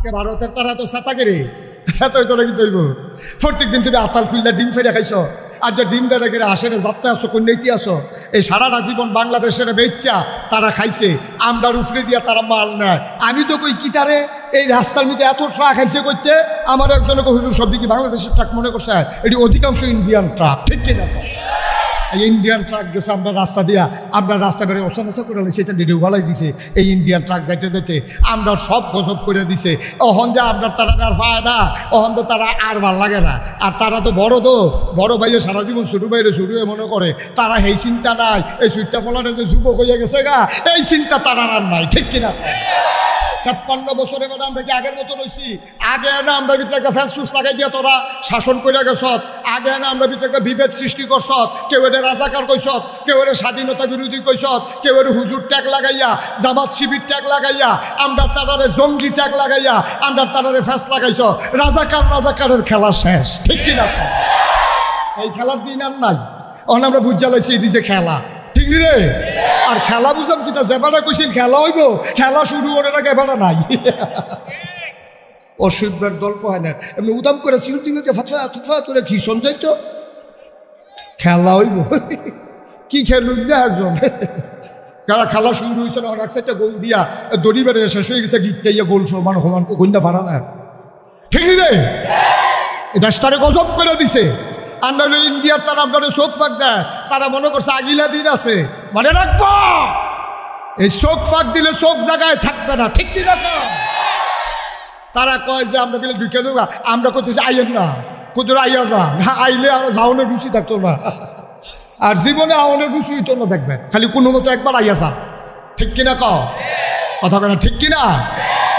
আজকে ভারতের তারা তো ছাতাগিরি ছাতা হইতো নাকি তৈব প্রত্যেক দিন তুমি আতাল খুললে ডিম ফেরে খাইছ আর যে ডিম দেড়ে গেলে আসে যাত্রা আসো কন্যাইতি আসো এই সারাটা জীবন বাংলাদেশের বেচ্চা তারা খাইছে আমরা উফরে দিয়া তারা মাল নেয় আমি তো কই কি তারে এই রাস্তার মধ্যে এত ট্রাক খাইছে করতে আমার একজনকে হুজুর সব দিকে বাংলাদেশের ট্রাক মনে করছে এটি অধিকাংশ ইন্ডিয়ান ট্রাক ঠিক কিনা ইন্ডিয়ান ট্রাক গেছে আমরা রাস্তা দিয়া আমরা রাস্তা বেড়ে ওসানাসা করে সেটা রেডিও গলাই দিছে এই ইন্ডিয়ান ট্রাক যাইতে যাইতে আমরা সব গজব করে দিছে অহন যে আপনার তারা আর পায় না অহন তো তারা আর ভাল লাগে না আর তারা তো বড় ভাইয়ে সারা জীবন ছোটো বাইরে শুরু মনে করে তারা এই চিন্তা নাই এই সুইটটা ফলারে যে যুবক হয়ে গেছে গা এই চিন্তা তারা আর নাই ঠিক কিনা ৫৩ বছরে মানে আমরা কি আগের মতো রয়েছি আগে না আমরা ভিতরে একটা ফেসফুস লাগাই দিয়ে তোরা শাসন করে গেছ আগে না আমরা ভিতরে একটা বিভেদ সৃষ্টি করছ কেউ এর রাজাকার কইস কেউ এর স্বাধীনতা বিরোধী কইস কেউ এর হুজুর ট্যাগ লাগাইয়া জামাত শিবির ট্যাগ লাগাইয়া আমরা তারারে জঙ্গি ট্যাগ লাগাইয়া আমরা তারারে ফেস লাগাইছ রাজাকারের খেলা শেষ ঠিক কিনা এই খেলার দিন আর নাই অন আমরা বুঝা লাইছি এটি যে খেলা ঠিক রে আর খেলা বুঝলাম কি তা যেবাটা কইছিল খেলা হইব খেলা শুরু করে না এবারে নাই অসুবিধার দল কয় না এমনি উদাম করে সিউল টিঙ্গে ফাঁকা করে কি সঞ্চয় তো খেলা হইব কি খেলুন না একজন খেলা শুরু হয়েছে না এক সাইডটা গোল দিয়া দড়ি বেড়ে শেষ হয়ে গেছে গিটটা ইয়ে গোল সমান সমান গন্ডা ফাড়া না ঠিক রে এই দেশটারে গজব করে দিছে আর নাহলে ইন্ডিয়ার তারা আপনাদের চোখ ফাঁক দেয় তারা মনে করছে আগিলা দিন আছে মানে রাখবো এই চোখ ফাঁক দিলে চোখ জায়গায় থাকবে না ঠিক কি না তারা কয় যে আমরা গেলে ঢুকে দেবো আমরা করতেছি আইয়েন না কুদুর আইয়া যান আইলে আর যাওনের রুচি থাকতো না আর জীবনে আওনের রুচি হইতো না দেখবেন খালি কোনো মতো একবার আইয়া যান ঠিক কিনা কথা কেনা ঠিক কিনা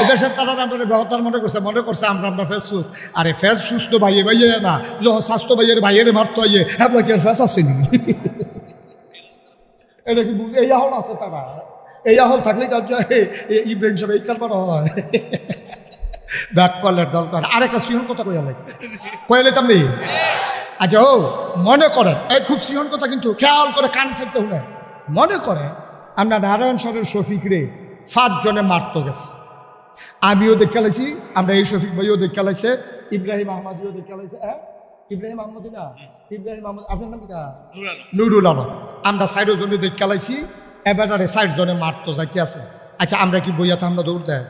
এদেশের তারা আমরা ব্যবহার মনে করছে আমরা ফেসফুস আরে ফেসফুস তো বাইয়ে না যখন স্বাস্থ্য বাইয়ের মারতো আইয়ে হ্যাঁ কি আর ফেস আসেনি এটা কি এই আহল আছে তারা এই আহল থাকলে ইব্রাহিম সাহেব এই কারবার হয় ব্যাক কলের দরকার আরেকটা সিহন কথা কয়ালে তেমনি আচ্ছা ও মনে করেন এই খুব সিহন কথা কিন্তু খেয়াল করে কান ফেলতে হলে মনে করেন আমরা নারায়ণ সরের শফিক রে 5 জনে মারতো গেছে আমিও দেখে লাইছি আমরা এই শফিক ভাইও দেখে লাইছে ইব্রাহিম আহমদিও দেখে লাইছে ইব্রাহিম আহমদি না ইব্রাহিম আহমদ আপনার নাম কিটা নুরুল আলম আমরা 4 জনে দেখে লাইছি এবারে 4 জনে মারতো যাইতে আছে আচ্ছা আমরা কি বইয়াতে আমরা দৌড় দেয়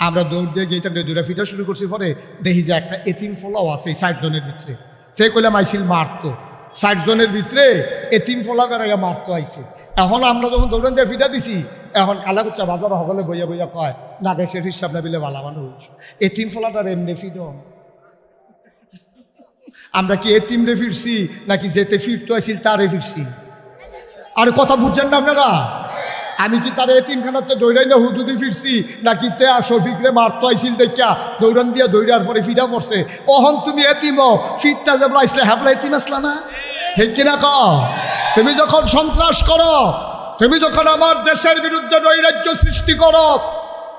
আমরা দৌড় দিয়ে গিয়ে দৌড়া ফিটা শুরু করছি পরে দেখি যে একটা এতিম ফলাও আছে 4 জনের ভিতরে তে কইলাম আইছিল মারতো 60 জনের ভিতরে এতিম ফলা বেড়াইয়া মারতো আইছে এখন আমরা যখন দৌড়ান দিয়ে ফিটা দিছি এখন কালা কুচ্চা বাজার সকলে বইয়া কয় না গে শেফির সাহেব না বিলে বালা মানুষ এতিম ফলাটার এমনি ফিডম আমরা কি এতিম রে ফিরছি নাকি যেতে ফিরতো আইছিল তারে ফিরছি আর কথা বুঝছেন না আপনারা আমি কি তার এতিমখানাতে দৌড়াই না হুদুদি ফিরছি নাকি তে আর শফিক রে মারতো আইছিল দেখা দৌড়ান দিয়া দৌড়ার পরে ফিটা পড়ছে অহন তুমি এতিম ফিটটা যেবলা আইসলে হ্যাবলা এতিম আসলা না ঠিক কিনা তুমি যখন সন্ত্রাস করো তুমি যখন আমার দেশের বিরুদ্ধে নৈরাজ্য সৃষ্টি করো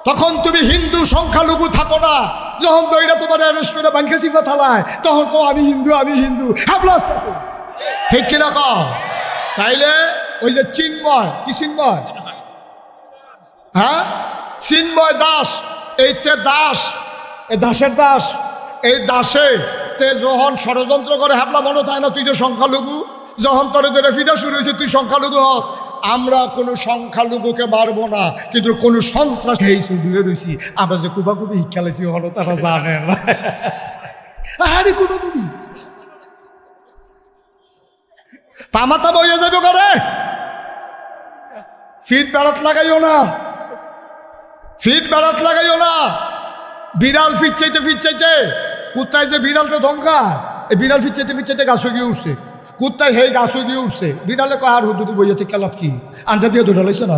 তখন তুমি হিন্দু সংখ্যালঘু থাকো না যখন দৈরা তোমার অ্যারেস্ট করে ব্যাংকে সিফা থালায় তখন কো আমি হিন্দু হ্যাবলাস থাকো ঠিক কিনা তাইলে ওই যে চিন্ময় কি চিন্ময় হ্যাঁ চিন্ময় দাস এইতে দাস এই দাসের দাস এই দাসে তে যখন ষড়যন্ত্র করে হ্যাবলা মনে থাকে না তুই যে সংখ্যালঘু যখন তোর ধরে ফিটা শুরু হয়েছে তুই সংখ্যালঘু হস আমরা কোনো সংখ্যালঘুকে মারবো না কিন্তু কোনো সন্ত্রাস এই শুরু রয়েছি আমরা যে কুবাকুবি শিক্ষা লেছি হলো তারা জানে না আরে কুবাকুবি তামাতা বইয়া যাবে করে ফিট বেড়াত লাগাইও না বিড়াল ফিট চাইতে কুত্তায় যে বিড়ালটা ধমকা এই বিড়াল ফিট চাইতে গাছও গিয়ে উঠছে কুত্তায় হেই গাছও গিয়ে উঠছে বিড়ালে কয় আর হুদুদি বইয়াতে খেলাপ কি আঞ্জা দিয়ে দৌড়ালাইছে না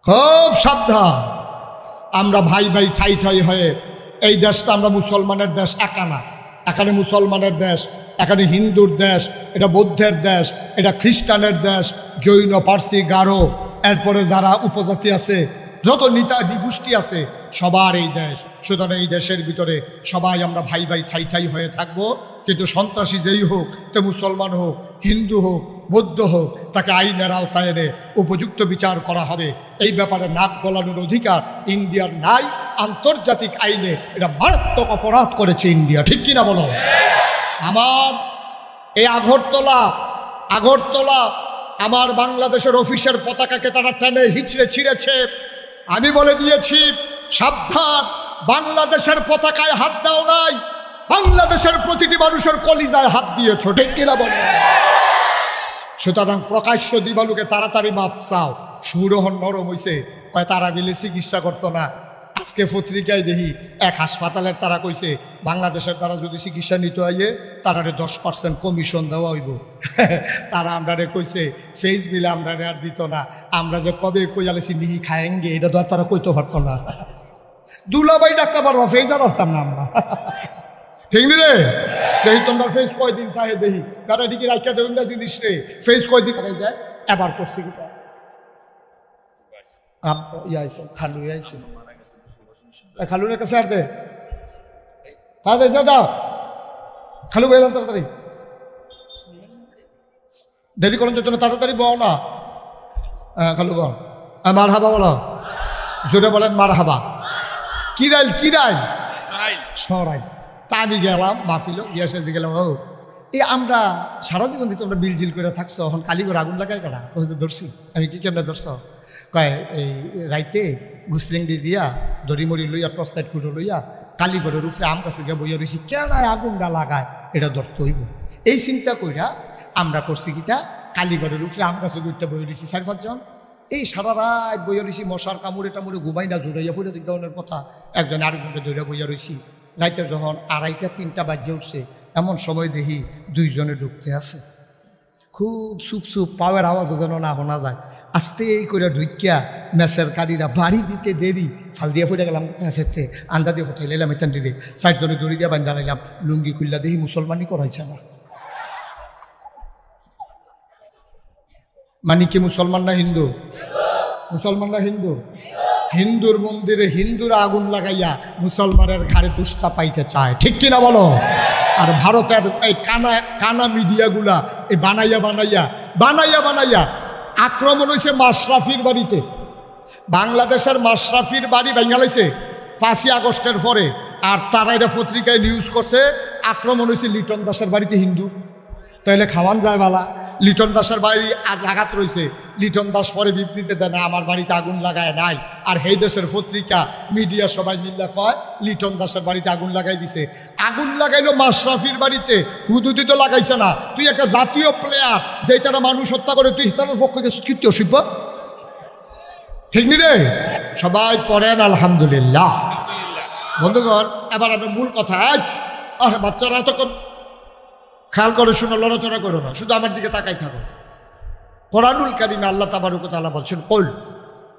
খুব সাবধান আমরা ভাই ঠাই হয়ে এই দেশটা আমরা মুসলমানের দেশ একা না এখানে মুসলমানের দেশ এখানে হিন্দুর দেশ এটা বৌদ্ধের দেশ এটা খ্রিস্টানের দেশ জৈন পার্সি গারো এরপরে যারা উপজাতি আছে যত নিগোষ্ঠী আছে সবার এই দেশ সুতরাং এই দেশের ভিতরে সবাই আমরা ভাই ঠাই হয়ে থাকবো কিন্তু সন্ত্রাসী যেই হোক, তে মুসলমান হোক, হিন্দু হোক, বৌদ্ধ হোক, তাকে আইনের আওতায় এনে উপযুক্ত বিচার করা হবে। এই ব্যাপারে নাক গলানোর অধিকার ইন্ডিয়ার নাই। আন্তর্জাতিক আইনে এটা মারাত্মক অপরাধ করেছে ইন্ডিয়া, ঠিক কিনা বলো? আমার এই আগরতলা আমার বাংলাদেশের অফিসের পতাকাকে তারা টেনে হিচড়ে ছিঁড়েছে। আমি বলে দিয়েছি, সাবধান, বাংলাদেশের পতাকায় হাত দাও নাই, বাংলাদেশের প্রতিটি মানুষের কলিজায় হাত দিয়েছ, ঠিক কিনা বলো? সুতরাং প্রকাশ্য দিবালুকে তাড়াতাড়ি মাপ চাও। সুরহন নরম হইছে, কয় তারা মিলে চিকিৎসা করতো না। আজকে পত্রিকায় দেখি এক হাসপাতালের তারা কইছে বাংলাদেশের তারা যদি চিকিৎসা নিতে হয় তারারে 10% কমিশন দেওয়া হইব। তারা আমরারে কইছে ফেস বিলে আমরারে আর দিত না। আমরা যে কবে কই আলেছি নিহি খায়েঙ্গে, এটা তো আর তারা কইতে পারতো না। দুলাভাই ডাক্তার পারবো, ফেস আর পারতাম না আমরা, ঠিক নি রে? দেখি তোমরা ফেস কয়দিন থাকে দেখি, দাদা ডিকি রাখা দেবেন না জিনিস রে, ফেস কয়দিন যায়। এবার করছি কিটা খালু আইসে, খালুনের কাছে আর দে, তাড়াতাড়ি যাও, খালু বেলাম তাড়াতাড়ি, দেরি করেন জন্য তাড়াতাড়ি বল না। খালু বল, মার হাবা বলো, জোরে বলেন মার হাবা। কিরাইল কিরাইল সরাইল। তা আমি গেলাম মাহফিল গিয়ে এসে গেলাম, ও এই আমরা সারা জীবন দিয়ে তোমরা বিলজিল করে থাকছো, এখন কালীগড় আগুন লাগাই কাটা ধরছি। আমি কি কেমনে ধরছ? কয় এই রাইতে ঘুসলিংডি দিয়া দড়িমড়ি লইয়া টর্চলাইট খুঁড়ো লইয়া কালীগড়ের উপরে আম গাছ গিয়ে বইয়া রয়েছি, কেন আগুনটা লাগায় এটা ধরতে হইব। এই চিন্তা কইরা আমরা করছি কিতা, কালীগড়ের উপরে আম গাছ গুইটা বইয়া রয়েছি 4-5 জন। এই সারা রাত বইয়া রয়েছি, মশার কামড়ে টামড়ে ঘুমাই না, জোরাইয়া ফুটে জিজ্ঞানের কথা। একজন আরেকজনকে ধরে বইয়া রয়েছি। রাইতে যখন 2:30-3টা বাজে উঠছে, এমন সময় দেখি 2 জনে ঢুকতে আছে। খুব সুপ সুপ পাওয়ার আওয়াজও যেন না শোনা যায়। আস্তে করে ঢুকিয়া মেসের কারিরা বাড়ি দিতে দেরি, ফাল দিয়ে ফুটে গেলাম মেসেরতে, আন্দা দিয়ে হোটেল এলাম এতান দিলে 4 জনে দড়ি দিয়ে বান্ধা লাইলাম। লুঙ্গি খুললা দেখি মুসলমানই করাইছে না। মানে কি মুসলমান না হিন্দু? মুসলমান না হিন্দু? হিন্দুর মন্দিরে হিন্দুরা আগুন লাগাইয়া মুসলমানের ঘাড়ে দুষ্টা পাইতে চায়, ঠিক কিনা বলো? আর ভারতের এই কানা মিডিয়াগুলা এই বানাইয়া আক্রমণ হয়েছে মাশরাফির বাড়িতে। বাংলাদেশের মাশরাফির বাড়ি ভেঙে লাইছে 5ই আগস্টের পরে। আর তারা এটা পত্রিকায় নিউজ করছে আক্রমণ হয়েছে লিটন দাসের বাড়িতে হিন্দু। তাইলে খাওয়ান যায় বালা। লিটন দাসের বাড়ি আজ আঘাত রয়েছে। লিটন দাস পরে বিবৃতি দেয় না, আমার বাড়িতে আগুন লাগায় নাই। আর এই দেশের পত্রিকা মিডিয়া সবাই মিল্লা কয় লিটন দাসের বাড়িতে আগুন লাগাই দিছে। আগুন লাগাইলো মাশরাফির বাড়িতে, হুদুদি তো লাগাইছে না। তুই একটা জাতীয় প্লেয়ার, যে তারা মানুষ হত্যা করে, তুই তার পক্ষে কীর্তি অসিব্য, ঠিক নি রে? সবাই পড়েন আলহামদুলিল্লাহ। বন্ধুগণ, এবার আমি মূল কথা, আরে বাচ্চারা এতক্ষণ খেয়াল করে শুনো, লড়াচড়া করো না, শুধু আমার দিকে তাকাই থাকো। কোরআনুল কারীমে আল্লাহ তাবারক ওয়া তাআলা বলছেন, কুল,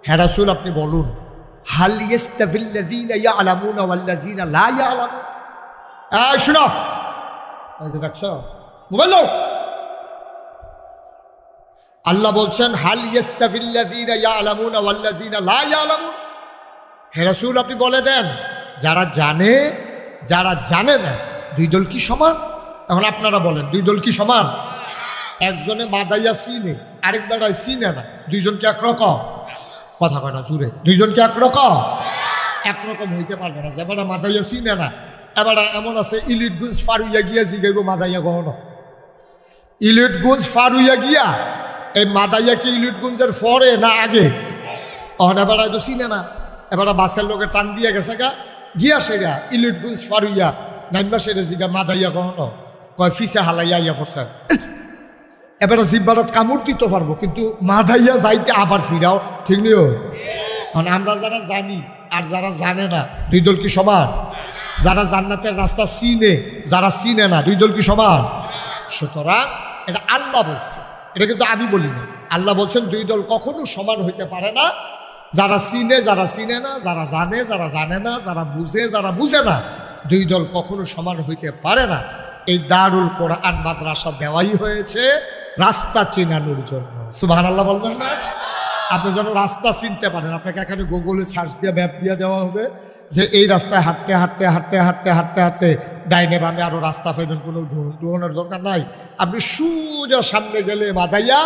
হে রাসূল আপনি বলুন, হাল ইয়াস্তাবিল্লাযীনা ইয়ালামুনা ওয়াল্লাযীনা লা ইয়ালামুন। শুনো, দেখছো মোবাইল নাও। আল্লাহ বলছেন, হাল ইয়াস্তাবিল্লাযীনা ইয়ালামুনা ওয়াল্লাযীনা লা ইয়ালামুন। হে রাসূল আপনি বলে দেন, যারা জানে যারা জানে না, 2 দল কি সমান? এখন আপনারা বলেন, 2 দল কি সমান? একজনে মাদাইয়া চিনে, আরেক বেড়ায় চিনে না, 2 জন কি একরকম? কথা কয় না জুড়ে, 2 জন কি একরকম? একরকম হইতে পারবে না। যে বেড়া মাদাইয়া চিনে না, এবার এমন আছে ইলিটগঞ্জ ফারুইয়া গিয়া জিগাইব মাদাইয়া গহন। ইলিটগঞ্জ ফারুইয়া গিয়া, এই মাদাইয়া কি ইলিটগঞ্জের পরে না আগে? অহন এবারে তো চিনে না, এবারে বাসের লোকে টান দিয়ে গেছে গিয়া সেরা ইলিটগঞ্জ ফারুইয়া নাইবা সেরে জিগা মাদাইয়া গহন, কয় ফিসে হালাইয়া ইয়া পড়ছেন। এবারে জিব্বারাত কামড় দিতে পারবো, কিন্তু মাদাইয়া যাইতে আবার ফিরাও, ঠিক নিও। কারণ আমরা যারা জানি আর যারা জানে না, 2 দল কি সমান? যারা জান্নাতের রাস্তা চিনে, যারা চিনে না, 2 দল কি সমান? সুতরাং এটা আল্লাহ বলছে, এটা কিন্তু আমি বলি না। আল্লাহ বলছেন 2 দল কখনো সমান হইতে পারে না। যারা চিনে, যারা চিনে না, যারা জানে, যারা জানে না, যারা বুঝে, যারা বুঝে না, 2 দল কখনো সমান হইতে পারে না। এই দারুল কোরআন মাদ্রাসা দেওয়াই হয়েছে রাস্তা চেনানোর জন্য। সুবহানাল্লাহ বলবেন না? আপনি যেন রাস্তা চিনতে পারেন। আপনাকে এখানে গুগলে সার্চ দিয়ে ম্যাপ দিয়ে দেওয়া হবে যে এই রাস্তায় হাঁটতে হাঁটতে হাঁটতে হাঁটতে হাঁটতে হাঁটতে ডাইনে বামে আরও রাস্তা পাইবেন, কোনো ঢোনের দরকার নাই। আপনি সোজা সামনে গেলে মাদাইয়া,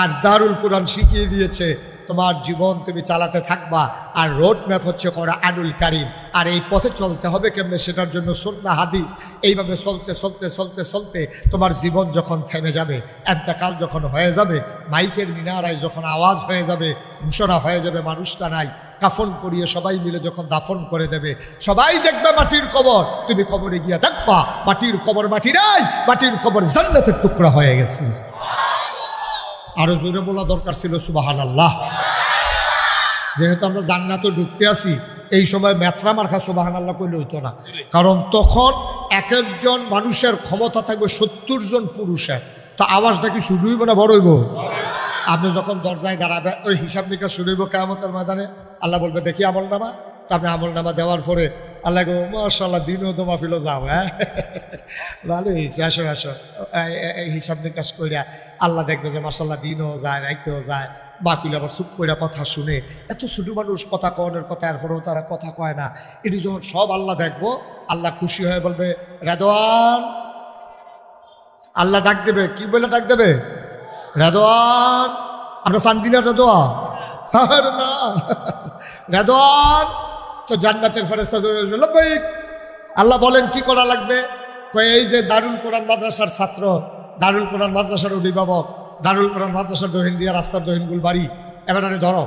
আর দারুল কোরআন শিখিয়ে দিয়েছে তোমার জীবন তুমি চালাতে থাকবা। আর রোড ম্যাপ হচ্ছে কোরআনুল কারীম। আর এই পথে চলতে হবে কেমনে, সেটার জন্য সুন্নাহ হাদিস। এইভাবে চলতে চলতে চলতে চলতে তোমার জীবন যখন থেমে যাবে, এন্তেকাল যখন হয়ে যাবে, মাইকের মিনারায় যখন আওয়াজ হয়ে যাবে, ঘোষণা হয়ে যাবে মানুষটা নাই, কাফন পরিয়ে সবাই মিলে যখন দাফন করে দেবে, সবাই দেখবে মাটির কবর। তুমি কবরে গিয়ে দেখবা মাটির কবর মাটি নাই, মাটির কবর জান্নাতের টুকরা হয়ে গেছে। আরো জোরে বলা দরকার ছিল সুবহানাল্লাহ। যেহেতু আমরা জান্নাতে ঢুকতে আসি, এই সময় মেথরা মার্কা সুবহানাল্লাহ কইলে হইতো না, কারণ তখন এক একজন মানুষের ক্ষমতা থাকবে 70 জন পুরুষের। তো আওয়াজটা কি শুরু হইব না বড় হইব? আপনি যখন দরজায় দাঁড়াবে, ওই হিসাব নিকাশ শুরু হইব কিয়ামতের ময়দানে। আল্লাহ বলবে দেখি আমল নামা। তো আপনি আমল নামা দেওয়ার পরে আল্লাহ গো মাশাআল্লাহ দিনও তো মাহফিলও যাও, হ্যাঁ ভালো হয়েছে, আসো আসো। এই হিসাব নিকাশ কইরা আল্লাহ দেখবে যে মাশাআল্লাহ দিনও যায়, রাইতেও যায়, মাহফিল আবার চুপ কইরা কথা শুনে। এত ছোট মানুষ কথা কনের কথা, এরপরেও তারা কথা কয় না। এটি যখন সব আল্লাহ দেখবো, আল্লাহ খুশি হয়ে বলবে রেদওয়ান। আল্লাহ ডাক দেবে, কি বলে ডাক দেবে? রেদওয়ান। আমরা শান্তিনা রেদওয়ান না, রেদওয়ান। তো জান্নাতের ফেরেশতা লব্বাইক। আল্লাহ বলেন কি করা লাগবে? এই যে দারুল কোরআন মাদ্রাসার ছাত্র, দারুল কোরআন মাদ্রাসার অভিভাবক, দারুল কোরআন মাদ্রাসার দহিন দিয়া রাস্তার দহিনগুল বাড়ি, এবারে ধরো।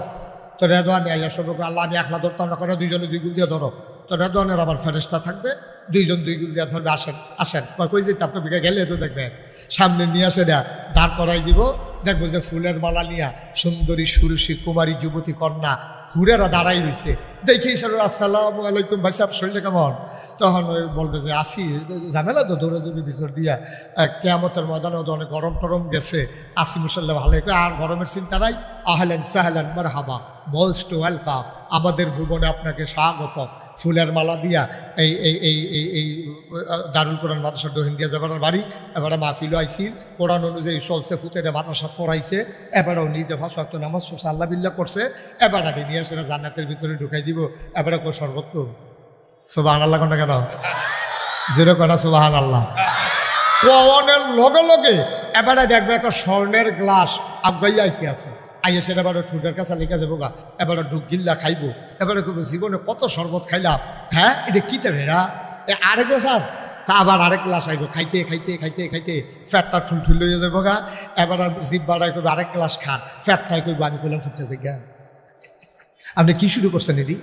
তো রেদওয়ান আইয়া সব আল্লাহ আমি একলা ধরতাম না, করে দুইজনে 2 গুল দিয়ে ধরো। তো রেদওয়ানের আবার ফেরেশতা থাকবে, 2 জন 2 গুল দিয়ে ধরবে। আসেন আসেন, কই যেতে আপনার বিকে গেলে তো দেখবেন সামনে নিয়ে আসে না, দাঁড় করাই দিব। দেখবো যে ফুলের মালা নিয়া সুন্দরী সুরুষী কুমারী যুবতী কন্যা হুরেরা দাঁড়াই রয়েছে। দেখি সারা আসসালামু আলাইকুম ভাই সাহেব, শরীরটা কেমন? তখন ওই বলবে যে আসি, ঝামেলা তো দৌড়াদৌড়ি ভিতর দিয়া, কিয়ামতের ময়দানে তো অনেক গরম টরম গেছে, আসি মুসাল্লাহ ভালো। আর গরমের চিন্তা নাই, আহলেন সাহলেন মারহাবা, মোস্ট ওয়েলকাম, আমাদের ভুবনে আপনাকে স্বাগত। ফুলের মালা দিয়া এই এই এই এই এই দারুল কোরআন মাদ্রাসার দহিন দিয়া যাবার বাড়ি। এবারে মাহফিলও আইসির, কোরআন অনুযায়ী চলছে, ফুতেরে মাদ্রাসা ফরাইছে, এবারেও নিজে 5 ওয়াক্ত নামাজ পড়ছে, আল্লাহ বিল্লাহ করছে। এবারে নিয়ে আসে জান্নাতের ভিতরে ঢুকাই দিব। এবারে কো শরবত তো সুবহানাল্লাহ কোনটা কেন জোরে করা সুবহানাল্লাহ। কোরআনের লগে লগে এবারে দেখবে একটা স্বর্ণের গ্লাস আগাইয়া আইতে আছে, আইয়া সেটা এবারে ঠুটের কাছে লেগে যাবো গা। এবারে ডুব গিল্লা খাইবো। এবারে কব জীবনে কত শরবত খাইলাম, হ্যাঁ এটা কি তেরা আরেক গ্লাস। আর তা আবার আরেক গ্লাস আইব, খাইতে খাইতে খাইতে খাইতে ফ্যাটটা ঠুল হয়ে যাবো গা। এবার জিভ বাড়াই করবো আরেক গ্লাস খান, ফ্যাটটাই করবো আমি করলাম ফুটতেছে জ্ঞান। আপনি কি শুরু করছেন? এটি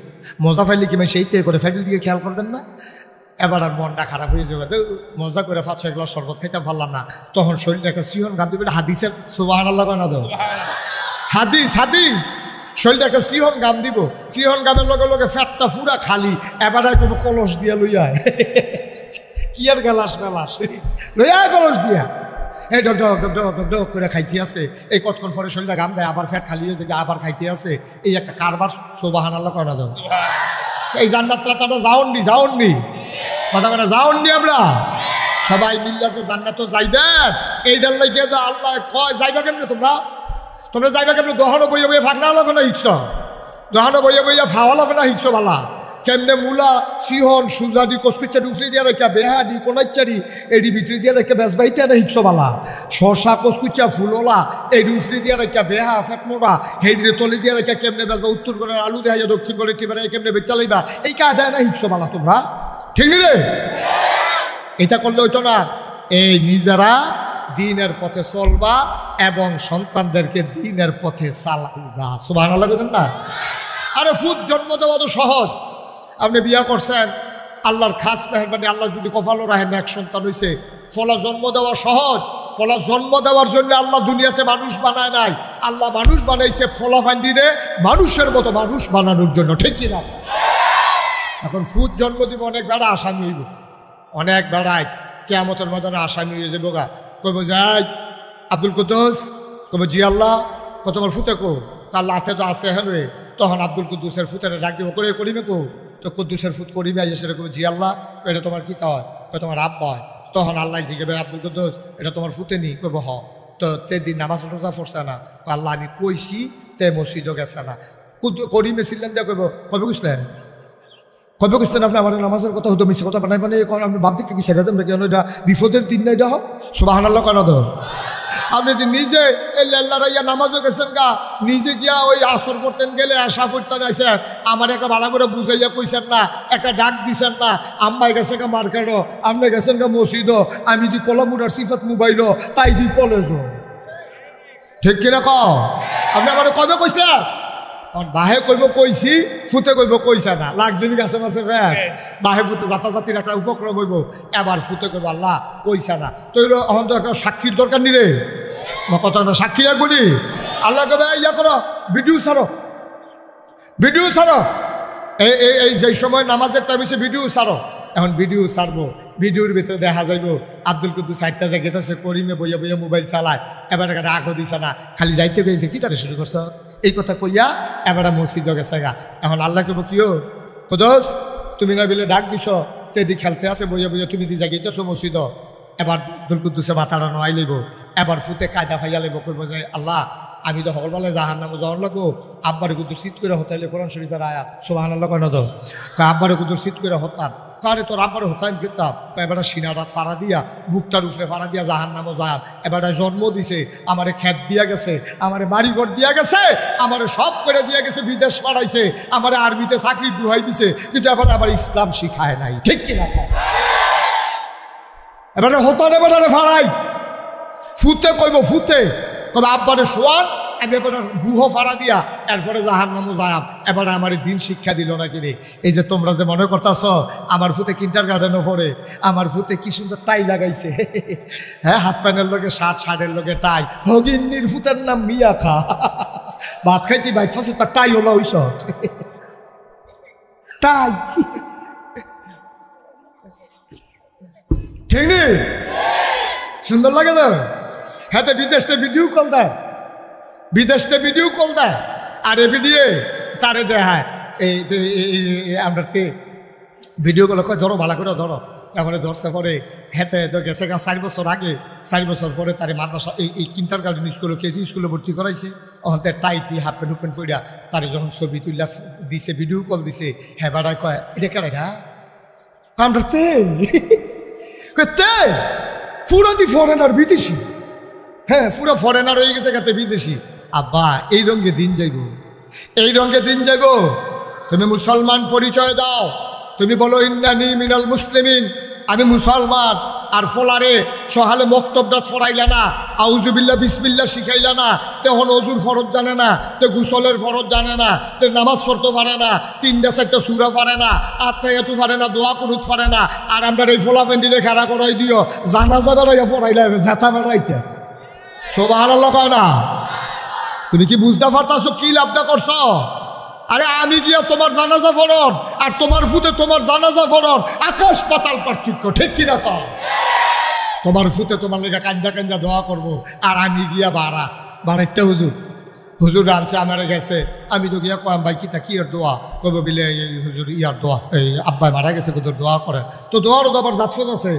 মজা পাইলে কি মানে সেইতে করে ফ্যাটের দিকে খেয়াল করবেন না? এবার আর মনটা খারাপ হয়ে যাবে, তো মজা করে 5-6 গ্লাস শরবত খাইতে পারলাম না। তখন শরীরে একটা সিহন গান দিবে, হাদিসের সুবহানাল্লাহ না দো হাদিস হাদিস শরীরটা একটা সিহন গাম দিব। সিহন গামের লগে লগে ফ্যাটটা পুরা খালি। এবার কোনো কলস দিয়া লইয়া কি আর গেলাস মেলাস লইয়া কলস দিয়া এই ডক ডক ডক ডক ডক ডক করে খাইতে আছে। এই কতক্ষণ পরে শরীরটা গাম দেয়, আবার ফ্যাট খালি হয়েছে, আবার খাইতে আছে। এই একটা কারবার সুবহানাল্লাহ করে না দাও। এই জান্নাতটা তোমরা যাওননি যাওননি কথা করে যাওননি। আমরা সবাই মিল্লাছে জান্নাত যাইবেন, এইটার লাগে তো আল্লাহ কয় যাইবা কেমনে তোমরা? তোমরা যাইবা কেমনে? দহনো বইয়ে বইয়ে ফাঁকনা লাভ না হিংস, দহনো বইয়ে বইয়ে ফাওয়া লাভ না হিংস বালা। কেমনে মূলা সিহন সুজাডি কসকুচারি উফরি দিয়া রেখা বেহাডি কোনাইচারি এডি ভিতরি দিয়া রেখে বেসবাইতে না হিংস বালা। শসা কসকুচা ফুললা এডি উফরি দিয়া রেখা বেহা ফেটমোড়া হেডিরে তলি দিয়া রেখা কেমনে বেসবা। উত্তর করে আলু দেয়া দক্ষিণ করে টিপে কেমনে বেচা লাইবা, এই কাজ দেয় না হিংস বালা তোমরা, ঠিক রে? এটা করলে হইতো না। এই নিজেরা দিনের পথে চলবা এবং সন্তানদেরকে দিনের পথে চালাইবা। সুবহানাল্লাহ বলেন না? আরে ফুট জন্ম দেওয়া তো সহজ। আপনি বিয়া করছেন, আল্লাহর খাস মেহরবানি, আল্লাহ যদি কপালও রাখেন এক সন্তান হয়েছে, ফলা জন্ম দেওয়া সহজ। ফলা জন্ম দেওয়ার জন্য আল্লাহ দুনিয়াতে মানুষ বানায় নাই, আল্লাহ মানুষ বানাইছে ফলা ফান্ডিরে মানুষের মতো মানুষ বানানোর জন্য, ঠিক কিনা? এখন ফুট জন্ম দিব, অনেক বেড়া আসামি হইব, অনেক বেড়ায় কিয়ামতের ময়দানে আসামি হয়ে যাবো গা। কইব যাই আব্দুল কুদ্দুস, কইব জি আল্লাহ, কত তোমার ফুতে কো? আল্লাহ হাতে তো আছে হ্যাঁ। তখন আব্দুল কুদ্দুসের ফুতের ডাক দিব, করে করিবে কো? তো কুদ্দুসের ফুট করিবে, আইসে সেটা কইব জি আল্লাহ, এটা তোমার কি কয়? তোমার আব্বা হয়। তখন আল্লাহ জিজ্ঞেবে আব্দুল কুদ্দুস এটা তোমার ফুতে নি? কইব হ। তো তো তে দিন নামাজ রোজা পড়ছে না, আল্লাহ আমি কইছি তে মসজিদও গেছে না। করিমে ছিলেন দিয়ে কইব কবে বুঝলেন, কবে বুঝলেন আপনি আমার নামাজের কথা হতো মিশে কথা বানাই মানে আপনি ভাব দিকে কি ছেড়ে দেন কেন, এটা বিপদের দিন না, এটা হোক সুবহানাল্লাহ কেন তো। আপনি নিজে এই লেল্লারাইয়া নামাজও গেছেন গা, নিজে গিয়া ওই আসর পড়তেন গেলে আশা পড়তেন আছে, আমার একটা ভালো করে বুঝাইয়া কইছেন না, একটা ডাক দিছেন না, আম্মাই গেছে গা মার্কেটও, আপনি গেছেন গা মসজিদও, আমি দি কলমুডার সিফাত মোবাইলও, তাই দি কলেজও, ঠিক কিনা ক? আপনি আমার কবে কইছেন? বাহে কইব কইছি, ফুতে কইব কইছে না, লাগজিনি গাছে মাছে ব্যাস বাহে ফুতে জাতাজাতির একটা উপক্রম হইব, এবার ফুতে কইব আল্লাহ কইছে না। তো এখন তো একটা সাক্ষীর দরকার নি রে, কত একটা সাক্ষী রাখবনি। আল্লাহ কবে ইয়া করো, ভিডিও ছাড়ো, ভিডিও ছাড়ো, এই যে সময় নামাজের টাইম হচ্ছে ভিডিও ছাড়ো। এখন ভিডিও ছাড়বো, ভিডিওর ভিতরে দেখা যাইব আব্দুল কুদ্দুস সাইডটা যে গেতেছে, করিমে বইয়া বইয়া মোবাইল চালায়, এবার একটা রাগও দিছে না, খালি যাইতে গেছে কি তারা শুরু করছ এই কথা কইয়া এবার মসজিদ গেছে গা। এখন আল্লাহ কেব কিও কুদ্দুস তুমি না বিলে ডাক দিছ, তেদি খেলতে আছে বইয়া বইয়া, তুমি দি জাগিতেছো মসজিদ। এবার আব্দুল কুদ্দুসে মাথাটা নোয়াই লইব, এবার ফুতে কায়দা ফাইয়া লইব, কইব যে আল্লাহ আমি তো সকলবেলা জাহান নামে যাওয়ার লাগবো, আব্বারে কুদ্দুস শীত করে হতাইলে কোরআন শরীফের আয়াত সুবহানাল্লাহ কেন তো, আব্বারে কুদ্দুস শীত করে হতান তারে তোর আব্বারে হতাইম কিতাম, এবার সিনারাত ফাড়া দিয়া বুকটার উফরে ফাড়া দিয়া জাহান নামো যায়, এবার জন্ম দিছে, আমারে খেত দিয়া গেছে, আমারে বাড়িঘর দিয়া গেছে, আমারে সব করে দিয়া গেছে, বিদেশ পাঠাইছে, আমারে আর্মিতে চাকরি ডুহাই দিছে, কিন্তু এবার আবার ইসলাম শিখায় নাই, ঠিক কিনা? এবারে হতানে বেটারে ফাড়াই, ফুতে কইব ফুতে কবে আব্বারে শোয়ান, আমি এবার গুহ ফাড়া দিয়া এরপরে জাহান নামো যাম, এবার আমার দিন শিক্ষা দিল না কিনে। এই যে তোমরা যে মনে করতেছ আমার ফুতে কিন্টার গার্ডেনও পড়ে, আমার ফুতে কি সুন্দর টাই লাগাইছে, হ্যাঁ হাফ প্যান্টের লোকে শার্ট, শার্টের লোকে টাই, হগিন্নির ফুতের নাম মিয়া খা, ভাত খাইতে বাইক ফাঁসু তার টাই হলো ওইস টাই, ঠিক নি? সুন্দর লাগে তো। হ্যাঁ বিদেশে ভিডিও কল দেয়, বিদেশে ভিডিও কল দেয়, আর এ ভিডিও তারে দেখায় এই আমরা ভিডিও কল কয় ধরো ভালো করে ধরো, তারপরে ধরছে পরে হেতে গেছে গা 4 বছর আগে, 4 বছর পরে তার মাদ্রাসা এই কিন্টার গার্ডেন স্কুলে কেজি স্কুলে ভর্তি করাইছে, তখন তার টাইটি হাফ প্যান্ট হুপেন পইরা তারে যখন ছবি তুললা দিছে, ভিডিও কল দিছে, হ্যাঁ বাড়ায় কয় এটা কেন এটা কামড়তে পুরো দি ফরেনার বিদেশি, হ্যাঁ পুরো ফরেনার হয়ে গেছে কাতে বিদেশি। আব্বা এই রঙে দিন যাইব, এই রঙে দিন যাইব, তুমি মুসলমান পরিচয় দাও, তুমি বলো ইন্নানি মিনাল মুসলিমিন, আমি মুসলমান, আর ফলারে সহালে মক্তবদাত ফরাইলা না, আউজুবিল্লাহ বিসমিল্লাহ শিখাইলা না, তখন অজুর ফরজ জানে না, তে গুসলের ফরজ জানে না, তে নামাজ পড়তে পারে না, 3টা-4টা সূরা পারে না, আত্মায়াতু পারে না, দোয়া কুনুত পারে না, আর আমরা এই ফোলা পেন্ডিরে খাড়া করাই দিও, জানাজা বেড়াইয়া ফরাইলা ঝাঁথা বেড়াইতে সুবহানাল্লাহ কয় না? তুমি কি বুঝতে পারতাছো কি লাভটা করছো? আরে আমি গিয়া তোমার জানাজা ফরন আর তোমার ফুতে তোমার জানাজা ফরন, আকাশ পাতাল পার্থক্য, ঠিক কিনা কও? তোমার ফুতে তোমার লেগে কান্দা কান্দা দোয়া করবো, আর আমি গিয়া বাড়াইতে হুজুর আনছে আমার গেছে, আমি তো গিয়া কয়াম ভাই কিতা কি আর দোয়া কইব বিলে এই হুজুর ইয়ার দোয়া, এই আব্বাই মারা গেছে হুজুর দোয়া করে, তো দোয়ারও তো আবার জাতফত আছে,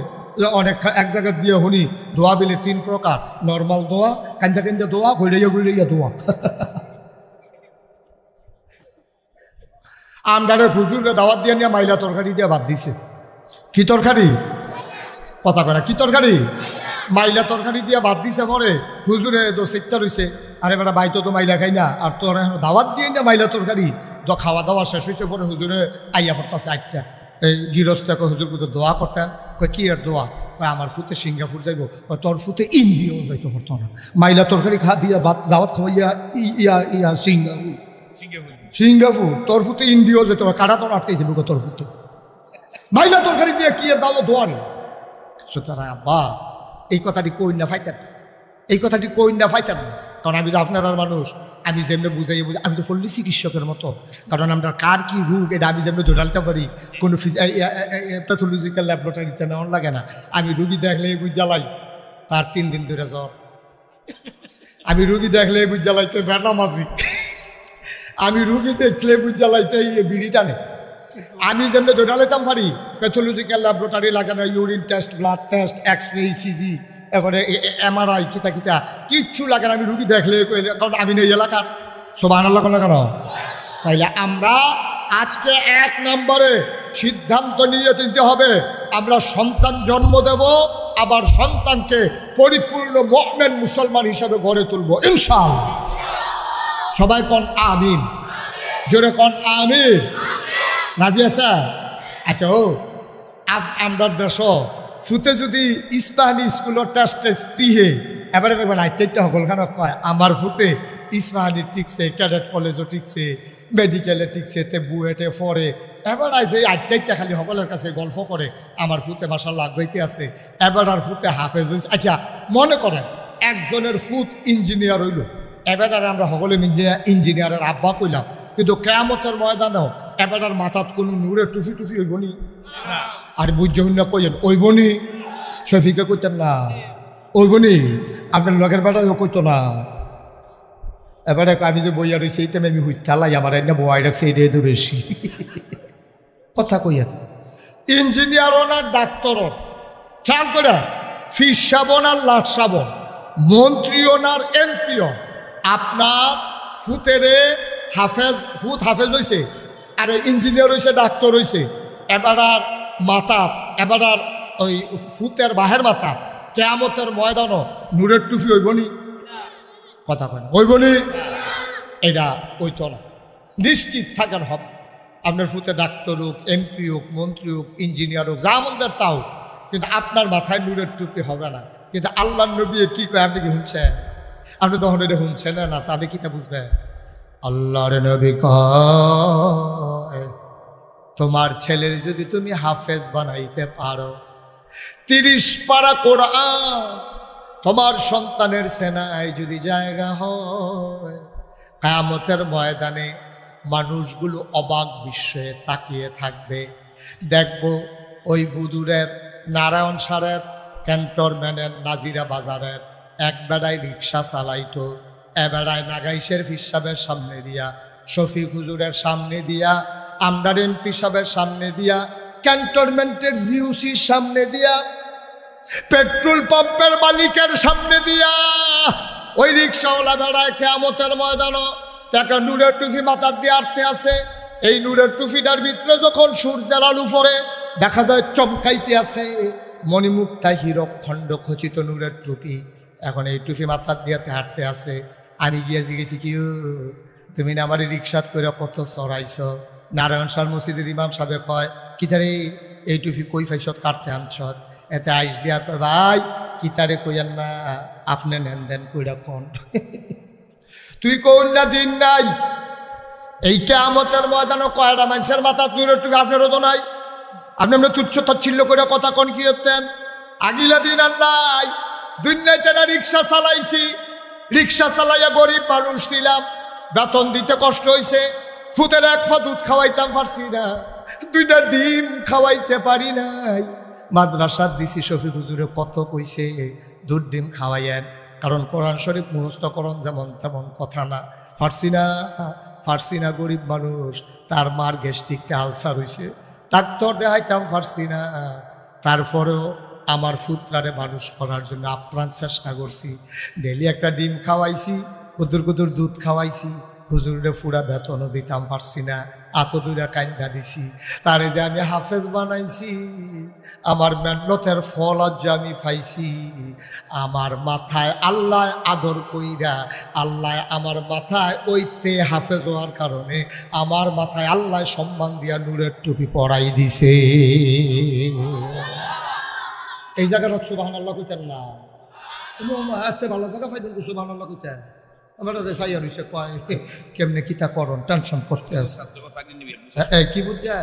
অনেক এক জায়গায় গিয়ে শুনি দোয়া বিলে 3 প্রকার, নর্মাল দোয়া, কান্দা কান্দা দোয়া, ঘুরাইয়া দোয়া। আমদারে হুজুরে দাওয়াত দিয়ে নিয়ে মাইলা তরকারি দিয়ে ভাত দিছে, কি তরকারি কথা কয় না, কি তরকারি? মাইলা তরকারি দিয়ে ভাত দিছে, পরে হুজুরে তো চিত্তা রয়েছে, আরে বেটা ভাই তো মাইলা খাই না, আর তোর দাওয়াত দিয়ে না মাইলা তরকারি, তো খাওয়া দাওয়া শেষ হয়েছে, পরে হুজুরে আইয়া পড়তেছে 8টা, এই গৃহস্থ হুজুর কোথাও দোয়া করতেন, কয় কি আর দোয়া, কয় আমার ফুতে সিঙ্গাপুর যাইব, তোর ফুতে ইন্ডিয়াও যাইতে পারতো না, মাইলা তরকারি খা দিয়া ভাত দাওয়াত খাওয়াইয়া ইয়া সিঙ্গাপুর, তোর ফুতে ইন্ডিয়াও যেত না, কারা তোর আটকাইছে বুকে তোর ফুতে, মাইলা তরকারি দিয়ে কি আর দাওয়া দোয়ারে। সুতরাং আব্বা এই কথাটি কই না ফাইতেন, এই কথাটি কই না ফাইতেন, কারণ আমি তো আপনার মানুষ, আমি যেমনি বুঝাই আমি তো ফল্লি চিকিৎসকের মতো, কারণ আমরা কার কি রোগ এটা আমি যেমনি ধরালতে পারি, কোনো প্যাথোলজিক্যাল ল্যাবরেটরিতে নেওয়ার লাগে না, আমি রুগী দেখলে বুঝ জ্বালাই তার 3 দিন ধরে জ্বর, আমি রুগী দেখলে বুঝ জ্বালাইতে বেড়া মাঝি, আমি রুগী দেখলে বুঝ জ্বালাইতে বিড়ি টানে, আমি যেমনি ধরালাইতাম পারি প্যাথোলজিক্যাল ল্যাবরেটরি লাগে না, urine test, blood test, X ray, ECG, এবারে MRI কিতা কিতা কিচ্ছু লাগে না, আমি রুগী দেখলে কারণ আমি নেই এলাকার। সুবহানাল্লাহ কেন? তাইলে আমরা আজকে 1 নম্বরে সিদ্ধান্ত নিয়ে দিতে হবে আমরা সন্তান জন্ম দেব, আবার সন্তানকে পরিপূর্ণ মুমিন মুসলমান হিসাবে গড়ে তুলব ইনশাআল্লাহ। সবাই কোন আমিন, জোরে কোন আমিন। রাজি আছে? আচ্ছা, ও আমরা দেশ ফুতে যদি ইস্পাহানি স্কুলের টেস্টি হে এবারে দেখবেন আইটেকটা সকলখানে কয় আমার ফুতে ইস্পাহানি টিকছে, ক্যাডেট কলেজও টিকছে, মেডিকেলে টিকছে, তে বুয়েটে পড়ে। এবার আছে এই আইটেকটা খালি সকলের কাছে গল্প করে আমার ফুতে মাশাআল্লাহ আগাইতে আছে, এবার আর ফুতে হাফেজ হয়েছে। আচ্ছা, মনে করেন একজনের ফুত ইঞ্জিনিয়ার হইল, এবার আমরা সকলে ইঞ্জিনিয়ারের আব্বা কইলাম, কিন্তু কেয়ামতের ময়দানেও এবার মাথাত কোনো নূরের টুফি হইব নি? আর বুঝছেন না কইেন ওইবনি, শফিকে কইতেন না ওইবনি, আপনার লগের বেটাও কইতো না। এবারে আমি যে বইয়া রয়েছি এই টাইমে আমি হুইতালাই আমার এনে বই রাখছে এটাই তো বেশি কথা কইয়েন। ইঞ্জিনিয়ারও না ডাক্তারও, খেয়াল করে ফিস সাবন আর লাট সাবন, মন্ত্রীও না আর এমপিও, আপনার ফুতেরে ফুত হাফেজ হয়েছে, আর ইঞ্জিনিয়ার হয়েছে, ডাক্তার হয়েছে, এবার আর মাথা, এবার আর ওই ফুতের বাহের মাথা কেয়ামতের ময়দানও নূরের টুফি হইবনি? কথা কয় না হইবনি? এটা হইতো না। নিশ্চিত থাকেন হবে আপনার ফুতে ডাক্তার হোক, এমপি হোক, মন্ত্রী হোক, ইঞ্জিনিয়ার হোক, যা আমাদের তাও, কিন্তু আপনার মাথায় নূরের টুপি হবে না। কিন্তু আল্লাহ নবী কি কয় আপনি কি শুনছেন? আপনি তখন এটা শুনছেন না, তাহলে কি তা বুঝবেন? আল্লাহর নবী কয় তোমার ছেলের যদি তুমি হাফেজ বানাইতে পারো, 30 পারা কোরআন তোমার সন্তানের সেনায় যদি জায়গা হয়, কিয়ামতের ময়দানে মানুষগুলো অবাক বিস্ময়ে তাকিয়ে থাকবে। দেখব ওই বুদুরের, নারায়ণ সারের, ক্যান্টনমেন্টের, নাজিরা বাজারের এক বেড়ায় রিক্সা চালাইতো, এবেড়ায় নাগাইশের ফিসাবের সামনে দিয়া, শফিক হুজুরের সামনে দিয়া, আমরার এমপি সাহেবের সামনে দিয়া, ক্যান্টনমেন্টের জিউসির সামনে দিয়া, পেট্রোল পাম্পের মালিকের সামনে দিয়া ওই রিক্সাওয়ালা বেড়ায় কিয়ামতের ময়দানও তাকে নূরের টুফি মাথার দিয়ে আটতে আছে। এই নূরের টুফিটার ভিতরে যখন সূর্যের আলো পড়ে দেখা যায় চমকাইতে আছে, মণিমুক্তায় হীরক খণ্ড খচিত নূরের টুপি। এখন এই টুফি মাথার দিয়ে হাঁটতে আছে। আমি গিয়ে জিজ্ঞেছি কি তুমি না আমার রিক্সাত করে কত চড়াইছ? নারায়ণ সার মসজিদের ইমাম সাহেব কয় কিতারে এই টুফি কই ফাইছত কাটতে আনছত? এতে আইস দিয়া কয় ভাই কিতারে কইয়ান না, আপনি নেন দেন কইরা কোন তুই কোন না দিন নাই। এই কিয়ামতের ময়দানে কয়টা মানুষের মাথা নূরের টুপি আপনারও তো নাই? আপনি আমরা তুচ্ছ তাচ্ছিল্য করে কথা কোন কি হতেন? আগিলা দিন আর নাই, দুনিয়ায় তারা রিক্সা চালাইছি, রিক্সা চালাইয়া গরিব মানুষ ছিলাম, বেতন দিতে কষ্ট হয়েছে, ফুতের এক ফা দুধ খাওয়াইতাম পারছি না, 2টা ডিম খাওয়াইতে পারি নাই। মাদ্রাসার দিছি শফিক হুজুরে কত কইছে 2 ডিম খাওয়াইয়েন, কারণ কোরআন শরীফ মুখস্থকরণ যেমন তেমন কথা না। ফার্সি না গরিব মানুষ, তার মার গ্যাস্ট্রিকটা আলসার হয়েছে, ডাক্তার দেখাইতাম পারছি না। তারপরেও আমার ফুতরারে মানুষ করার জন্য আপ্রাণ চেষ্টা করছি, ডেলি একটা ডিম খাওয়াইছি, কুদুর দুধ খাওয়াইছি, হুজুরে পুরা বেতনও দিতাম পারছি না, এত দূরে কান্দা দিছি। তারে যে আমি হাফেজ বানাইছি, আমার মেহনতের ফল আজ আমি পাইছি। আমার মাথায় আল্লাহ আদর কইরা, আল্লাহ আমার মাথায় ওইতে হাফেজ হওয়ার কারণে আমার মাথায় আল্লাহ সম্মান দিয়া নূরের টুপি পরাই দিছে। এই জায়গাটা সুবহানাল্লাহ কইতেন না? ভালো জায়গা পাইবেন সুবহানাল্লাহ কইতেন? আমরা সাইয়া রয়েছে কয় কেমনে কিতা করন, টেনশন করতে আছে কি বুঝছে?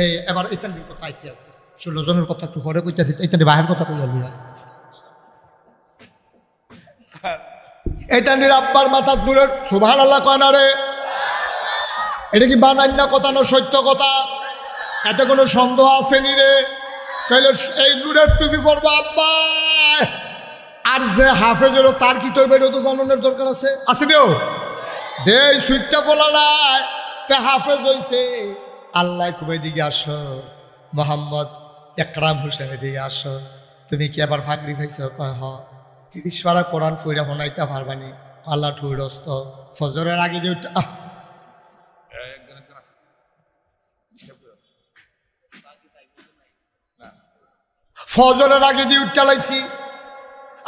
এই এবার এইখানের কথা আইতে আছে, 16 জনের কথা একটু পরে কইতেছি, এইখানে বাহের কথা কই যাবি। এইখানের আব্বার মাথা দূরে সুবহানাল্লাহ কয় না রে? এটা কি বানাই না কথা না সত্য কথা? এতে কোনো সন্দেহ আসেনি রে? তাহলে এই নূরের টুপি পরবো আব্বা, আর যে হাফেজ হলো তার কি তৈবে তো জানানোর দরকার আছে? আসেনিও যে সুইটটা ফলা নাই তে হাফেজ হইছে। আল্লাহ খুবই দিকে আসো, মোহাম্মদ একরাম হোসেনের দিকে আসো, তুমি কি আবার ফাঁকরি পাইছ? কয় হ। 30 পারা কোরআন ফইরা শোনাইতে পারবানি? আল্লাহ ঠুরস্ত ফজরের আগে যে ফজরের আগে দিয়ে উঠালাইছি,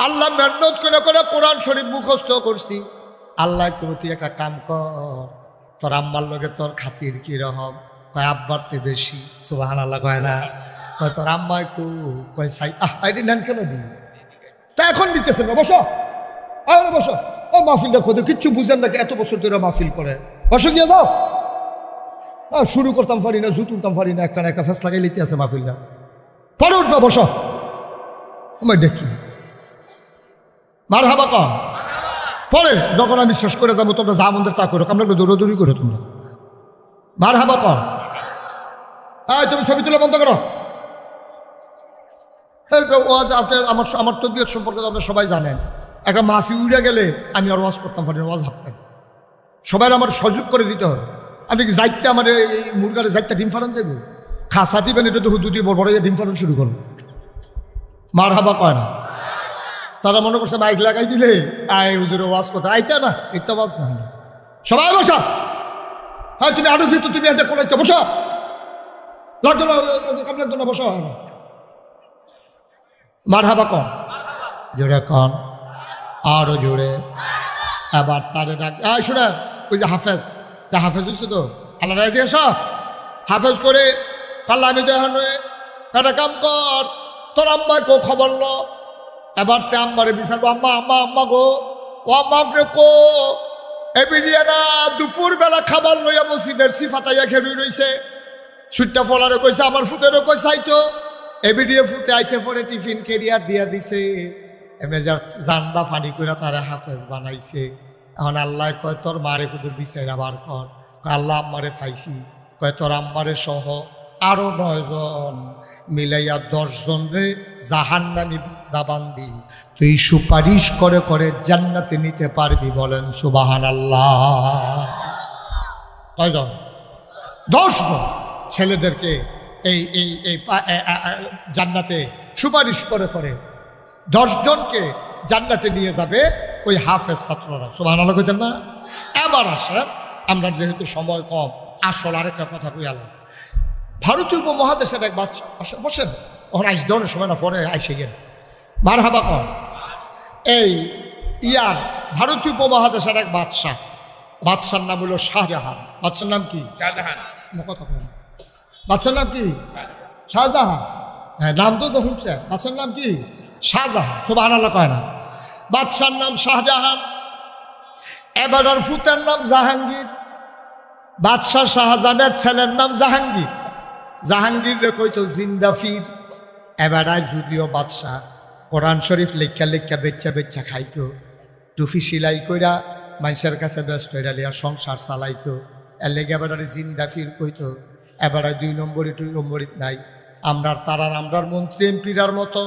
আল্লাহ মেহনত করে করে কোরআন শরীফ মুখস্থ করছি। আল্লাহ তুই একটা কাম কর, তোর আম্মার লগে তোর খাতির কি রকম? কয় আব্বারতে বেশি। সুবহানাল্লাহ কয় না? কয় তোর আম্মায় কয় সাই আইডি নেন কেন দিই? তা এখন দিতেছেন না, বসো আর বসো। ও মাহফিলটা খোদে কিচ্ছু বুঝেন না, এত বছর ধরে মাহফিল করে। বসো গিয়ে দাও। শুরু করতাম পারি না, জুত তুলতাম পারি না, একটা না একটা ফেস লাগাই লিতে আছে মাহফিলটা। পরে উঠবা, বসো। আমার দেখি মার হাবা কম। পরে যখন আমি শেষ করে যাবো তোমরা যা মন্দের তা করো, আমরা দৌড়াদৌড়ি করো তোমরা। মার হাবা কম। তুমি ছবি তুলে বন্ধ করো। ওয়াজ আপনার আমার তবিয়ত সম্পর্কে তো আপনার সবাই জানেন। একটা মাসি উড়ে গেলে আমি আর ওয়াজ করতাম পারি না, ওয়াজ ভাবতেন। সবাই আমার সহযোগ করে দিতে হবে। আমি কি যাইতে আমার এই মুরগারে যাইতে ডিম ফাটান দেবো? খাসা দিবেন, এটা তো হুদু দিয়ে বড় বড় ডিম ফাটান শুরু করবো। মার হাবা কয় না। তারা মনে করছে মাইক লাগাই দিলে আয় হুজুরে ওয়াজ করতে, আইতা না, এটা ওয়াজ না হলো। সবাই বসা। হ্যাঁ তুমি আরো কিন্তু তুমি এতে করে বসা, লাগতো না, কাম লাগতো না, বসা। মার হাবা কন, জোরে কন, আরো জোরে। এবার তারে ডাক, শোনেন ওই যে হাফেজ, তা হাফেজ হচ্ছে তো আল্লাহ রায় দিয়ে আসা হাফেজ করে পাল্লা আমি দেখানো একটা কাম কর, তোর আম্মায় কো খবর ল। এবার তে আম্মারে বিচারবো, আম্মা আম্মা আম্মা গো, ও আম্মা আপনি কো এবিডিয়ানা দুপুর বেলা খাবার লইয়া মসজিদের সিফাতাইয়া খেয়ে রয়েছে। সুইটটা ফলারে কইছে, আমার ফুটেরও কইছে আইতো। এবিডিয়ে ফুটে আইসে পরে টিফিন কেরিয়ার দিয়া দিছে। এমনি যা জান্ডা ফানি করে তারা হাফেজ বানাইছে। এখন আল্লাহ কয় তোর মারে কুদুর বিচার আবার কর। আল্লাহ আম্মারে ফাইছি। কয় তোর আম্মারে সহ আরো 9 জন মিলাইয়া 10 জন রে জাহান্নামী বান্দা বান্দি তুই সুপারিশ করে করে জান্নাতে নিতে পারবি। বলেন সুবহানাল্লাহ। কয়জন? 10 জন ছেলেদেরকে এই এই এই জান্নাতে সুপারিশ করে করে 10 জনকে জান্নাতে নিয়ে যাবে ওই হাফেজ ছাত্ররা। সুবহানাল্লাহ কইতেন না? এবার আসেন, আমরা যেহেতু সময় কম, আসল আরেকটা কথা কইয়ালাম। ভারতীয় উপমহাদেশের এক বাচ্চা বসেন, ওখানে আইস ধরনের সময় না, পরে আইসে গেল মার হাবা কম। এই ইয়ার ভারতীয় উপমহাদেশের এক বাদশাহ, বাদশার নাম হলো শাহজাহান। বাদশার নাম কি? শাহজাহান। কথা বলেন, বাদশার নাম কি? শাহজাহান। হ্যাঁ, নাম তো শুনছে। বাদশার নাম কি? শাহজাহান। সুবহানাল্লাহ কয় না? বাদশার নাম শাহজাহান। এবার ফুতের নাম জাহাঙ্গীর। বাদশাহ শাহজাহানের ছেলের নাম জাহাঙ্গীর। জাহাঙ্গীর রে কইতো জিন্দাফির। এবার যদিও বাদশাহ কোরআন শরীফ লেখা লেখা বেচ্চা বেচ্চা খাইতো, টুফি সিলাই কইরা মানুষের কাছে ব্যস্ত হইয়া লিয়া সংসার চালাইতো। এর লেগে এবার জিন্দাফির কইতো। এবার 2 নম্বরই 2 নম্বরই নাই। আমরার তারার আমরার মন্ত্রী এমপিরার মতো,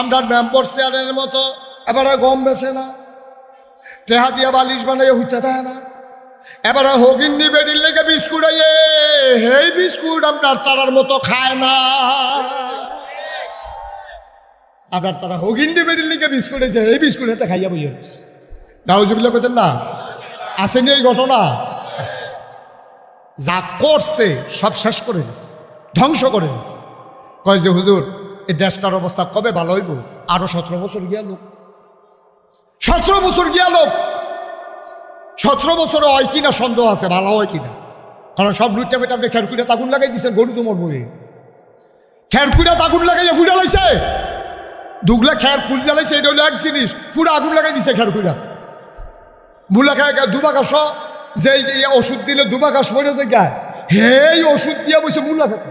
আমরার মেম্বার চেয়ারের মতো এবার গম বেছে না, টেহা দিয়া বালিশ বানাইয়া হুইতে থাকে না। এবার হগিন্নি বেডির লেগে বিস্কুট আইয়ে, হেই বিস্কুট আপনার তারার মতো খায় না। আপনার তারা হগিন্নি বেডির লেগে বিস্কুট এসে এই বিস্কুট হাতে খাইয়া বইয়ে নাউজুবিল্লাহ কইতেন না? আসেনি এই ঘটনা? যা করছে সব শেষ করে দিস, ধ্বংস করে দিস। কয় যে হুজুর এই দেশটার অবস্থা কবে ভালো হইব? আরো 17 বছর গিয়া লোক, 17 বছর গিয়া লোক। 17 বছর হয় কিনা সন্দেহ আছে, ভালো হয় কিনা। কারণ সব লুটটা ফেটে আপনি খেরকুড়া তাগুন লাগাই দিচ্ছেন, গরু তোমার বই খেরকুড়া তাগুন লাগাইয়া ফুটা লাইছে। দুগলা খের ফুল জ্বালাইছে, এটা হলো এক জিনিস। ফুটা আগুন লাগাই দিছে খেরকুড়া। মূলা খায় দুবাকাশ, যে ওষুধ দিলে দুবাকাশ মরে যে গায়, হেই ওষুধ দিয়া বসে মূলা খাত।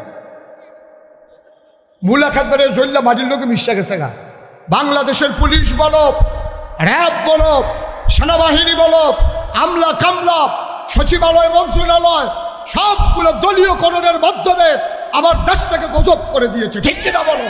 মূলা খাত বেড়ে জল্লা মাটির লোকে মিশা গেছে গা। বাংলাদেশের পুলিশ বলো, র্যাব বলো, সেনাবাহিনী বলো, আমলা কামলা, সচিবালয়, মন্ত্রণালয়, সবগুলো দলীয়করণের মাধ্যমে আমার দেশটাকে গজব করে দিয়েছে। ঠিক কিনা বলো?